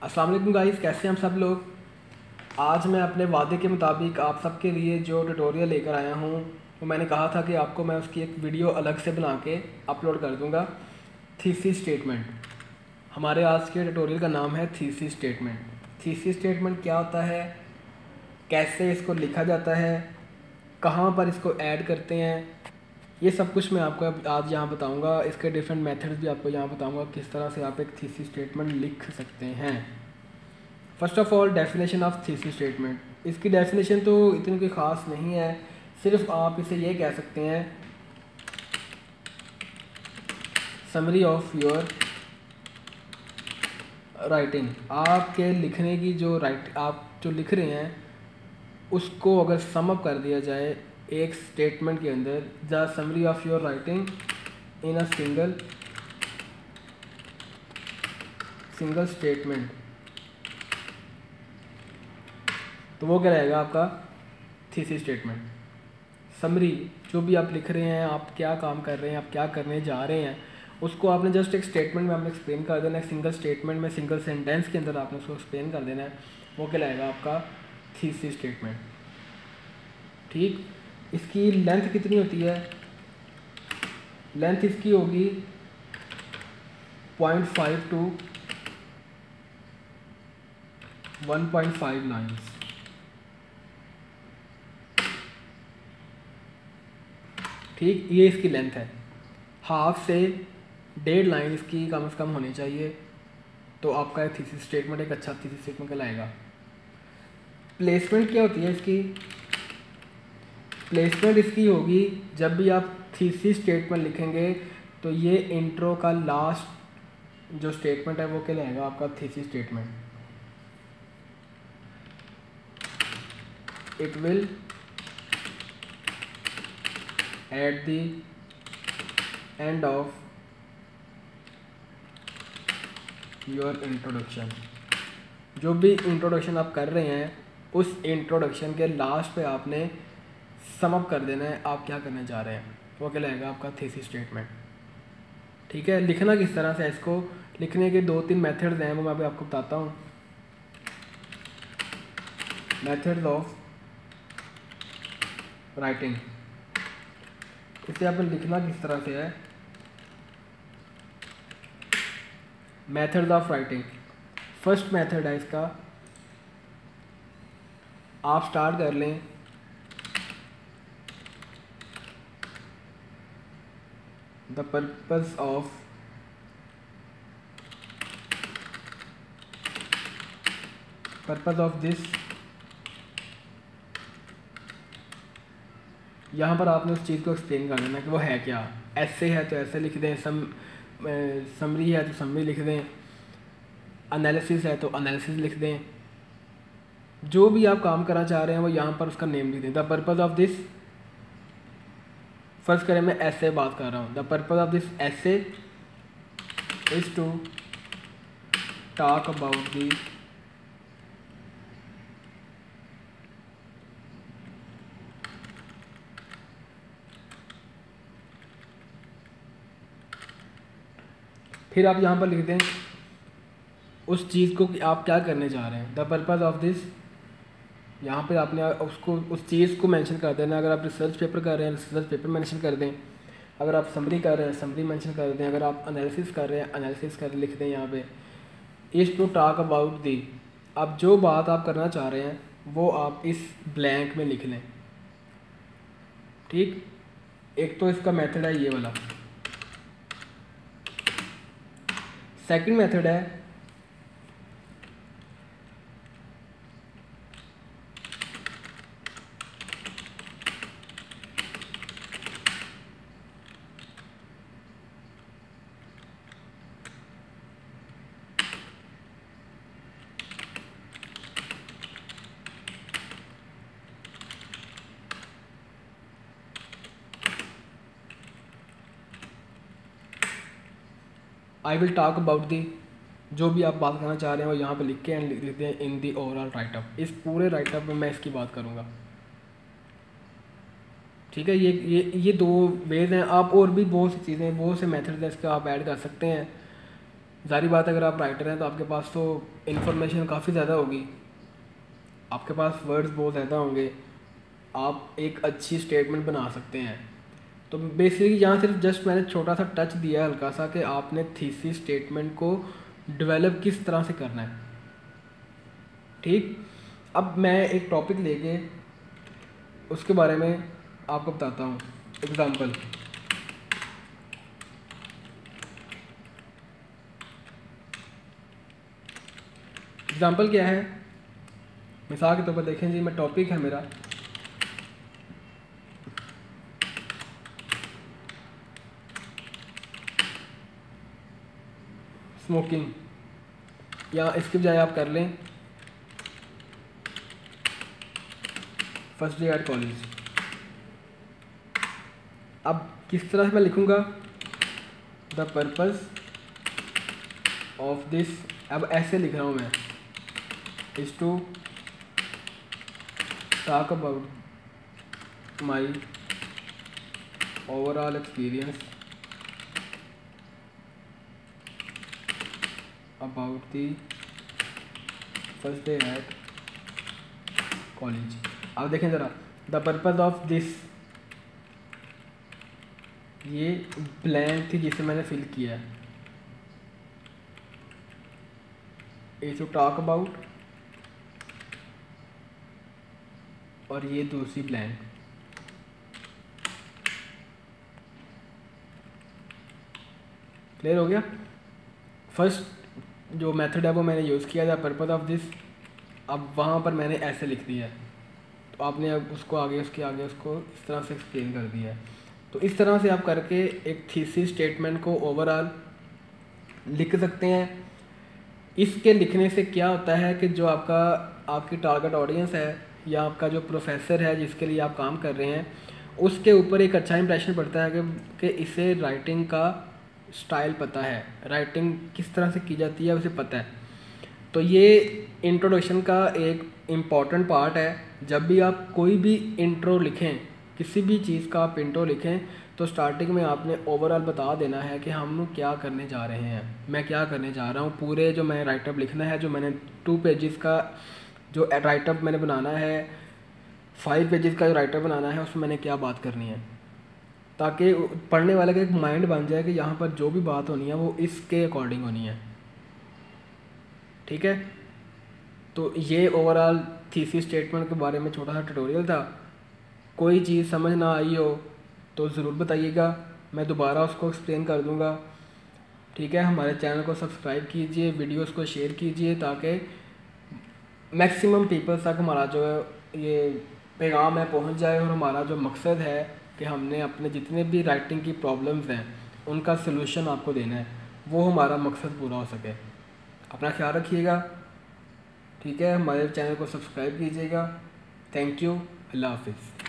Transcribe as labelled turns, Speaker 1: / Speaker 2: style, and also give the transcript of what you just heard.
Speaker 1: अस्सलाम वालेकुम गाइस, कैसे हैं हम सब लोग। आज मैं अपने वादे के मुताबिक आप सबके लिए जो ट्यूटोरियल लेकर आया हूँ वो मैंने कहा था कि आपको मैं उसकी एक वीडियो अलग से बना के अपलोड कर दूँगा। थीसिस स्टेटमेंट, हमारे आज के ट्यूटोरियल का नाम है थीसिस स्टेटमेंट। थीसिस स्टेटमेंट क्या होता है, कैसे इसको लिखा जाता है, कहाँ पर इसको ऐड करते हैं, ये सब कुछ मैं आपको आज यहाँ बताऊँगा। इसके डिफरेंट मेथड्स भी आपको यहाँ बताऊँगा, किस तरह से आप एक थीसिस स्टेटमेंट लिख सकते हैं। First of all, definition of thesis statement. इसकी डेफिनेशन तो इतनी कोई ख़ास नहीं है, सिर्फ आप इसे ये कह सकते हैं समरी ऑफ योर राइटिंग। आपके लिखने की जो आप जो लिख रहे हैं उसको अगर सम अप कर दिया जाए एक स्टेटमेंट के अंदर, the summary of your writing in a single statement, तो वो क्या रहेगा आपका थीसिस स्टेटमेंट। समरी, जो भी आप लिख रहे हैं, आप क्या काम कर रहे हैं, आप क्या करने जा रहे हैं, उसको आपने जस्ट एक स्टेटमेंट में आपने एक्सप्लेन कर देना है। सिंगल स्टेटमेंट में, सिंगल सेंटेंस के अंदर आपने उसको एक्सप्लेन कर देना है। वो क्या रहेगा आपका थीसिस स्टेटमेंट। ठीक, इसकी लेंथ कितनी होती है? लेंथ इसकी होगी 0.5 to 1.5 लाइन्स। ठीक, ये इसकी लेंथ है। हाफ से 1.5 लाइन इसकी कम से कम होनी चाहिए, तो आपका एक थीसिस स्टेटमेंट एक अच्छा थीसिस स्टेटमेंट कहलाएगा। प्लेसमेंट क्या होती है इसकी? प्लेसमेंट इसकी होगी, जब भी आप थीसिस स्टेटमेंट लिखेंगे तो ये इंट्रो का लास्ट जो स्टेटमेंट है वो कहलाएगा आपका thesis statement. It will at the end of your introduction. जो भी इंट्रोडक्शन आप कर रहे हैं उस इंट्रोडक्शन के लास्ट पे आपने सम अप कर देना है आप क्या करने जा रहे हैं, वो क्या लगेगा आपका थीसिस स्टेटमेंट। ठीक है, लिखना किस तरह से है, इसको लिखने के 2-3 मेथड्स हैं, वो मैं अभी आपको बताता हूँ। मेथड्स ऑफ राइटिंग, इसे आपको लिखना किस तरह से है। Methods of writing, first method है इसका, आप स्टार्ट कर लें द पर्पस ऑफ दिस। यहाँ पर आपने उस चीज़ को एक्सप्लेन कर देना कि वो है क्या। ऐसे है तो ऐसे लिख दें, समरी है तो समरी लिख दें, एनालिसिस है तो एनालिसिस लिख दें। जो भी आप काम करना चाह रहे हैं वो यहाँ पर उसका नेम लिख दें। The purpose of this, first करें मैं ऐसे बात कर रहा हूँ, the purpose of this essay is to talk about the फिर आप यहाँ पर लिख दें उस चीज़ को कि आप क्या करने जा रहे हैं। द पर्पस ऑफ दिस, यहाँ पे आपने उसको उस चीज़ को मेंशन कर देना। अगर आप रिसर्च पेपर कर रहे हैं रिसर्च पेपर मेंशन कर दें, अगर आप समरी कर रहे हैं समरी मेंशन कर दें, अगर आप एनालिसिस कर रहे हैं एनालिसिस कर लिख दें। यहाँ पे is to talk about the, अब जो बात आप करना चाह रहे हैं वो आप इस ब्लैंक में लिख लें। ठीक, एक तो इसका मेथड है ये वाला। सेकंड मेथड है आई विल टॉक अबाउट दी। जो भी आप बात करना चाह रहे हैं वो यहाँ पे लिख के एंड लिख दें इन दी ओवरऑल राइटअप। इस पूरे राइटअप में मैं इसकी बात करूँगा। ठीक है, ये 2 वेज हैं। आप और भी बहुत सी चीज़ें, बहुत से मेथड्स हैं इसके आप ऐड कर सकते हैं। ज़ाहिर बात है अगर आप राइटर हैं तो आपके पास तो इन्फॉर्मेशन काफ़ी ज़्यादा होगी, आपके पास वर्ड्स बहुत ज़्यादा होंगे, आप एक अच्छी स्टेटमेंट बना सकते हैं। तो बेसिकली यहाँ सिर्फ जस्ट मैंने छोटा सा टच दिया है हल्का सा कि आपने थीसिस स्टेटमेंट को डेवलप किस तरह से करना है। ठीक, अब मैं एक टॉपिक लेके उसके बारे में आपको बताता हूँ। एग्ज़ाम्पल क्या है, मिसाल के तौर पर देखें जी, मैं टॉपिक है मेरा स्मोकिंग, या इसके बजाय आप कर लें फर्स्ट डे एट कॉलेज। अब किस तरह से मैं लिखूँगा, द पर्पस ऑफ दिस, अब ऐसे लिख रहा हूँ मैं, is to talk about my overall experience about the first day at college. अब देखें ज़रा, द पर्पज़ ऑफ दिस, ये ब्लैंक थी जिसे मैंने फिल किया है, इज़ टू टॉक अबाउट, और ये दूसरी ब्लैंक। क्लियर हो गया। फर्स्ट जो मेथड है वो मैंने यूज़ किया था, पर्पज़ ऑफ दिस, अब वहाँ पर मैंने ऐसे लिख दिया है, तो आपने अब उसको आगे उसके आगे उसको इस तरह से एक्सप्लेन कर दिया है। तो इस तरह से आप करके एक थीसिस स्टेटमेंट को ओवरऑल लिख सकते हैं। इसके लिखने से क्या होता है कि जो आपकी टारगेट ऑडियंस है या आपका जो प्रोफेसर है जिसके लिए आप काम कर रहे हैं, उसके ऊपर एक अच्छा इंप्रेशन पड़ता है कि इसे राइटिंग का स्टाइल पता है, राइटिंग किस तरह से की जाती है उसे पता है। तो ये इंट्रोडक्शन का एक इम्पॉर्टेंट पार्ट है। जब भी आप कोई भी इंट्रो लिखें, किसी भी चीज़ का आप इंट्रो लिखें, तो स्टार्टिंग में आपने ओवरऑल बता देना है कि हम क्या करने जा रहे हैं, मैं क्या करने जा रहा हूँ। पूरे जो मैं राइटअप लिखना है, जो मैंने 2 पेजेस का जो राइटअप मैंने बनाना है, 5 पेजेस का जो राइटअप बनाना है, उसमें मैंने क्या बात करनी है, ताकि पढ़ने वाले का एक माइंड बन जाए कि यहाँ पर जो भी बात होनी है वो इसके अकॉर्डिंग होनी है। ठीक है, तो ये ओवरऑल थीसिस स्टेटमेंट के बारे में छोटा सा ट्यूटोरियल था। कोई चीज़ समझ ना आई हो तो ज़रूर बताइएगा, मैं दोबारा उसको एक्सप्लेन कर दूँगा। ठीक है, हमारे चैनल को सब्सक्राइब कीजिए, वीडियोस को शेयर कीजिए, ताकि मैक्सिमम पीपल्स तक हमारा जो है ये पैगाम है पहुंच जाए, और हमारा जो मकसद है कि हमने अपने जितने भी राइटिंग की प्रॉब्लम्स हैं उनका सलूशन आपको देना है, वो हमारा मकसद पूरा हो सके। अपना ख्याल रखिएगा। ठीक है, हमारे चैनल को सब्सक्राइब कीजिएगा। थैंक यू, अल्लाह हाफिज़।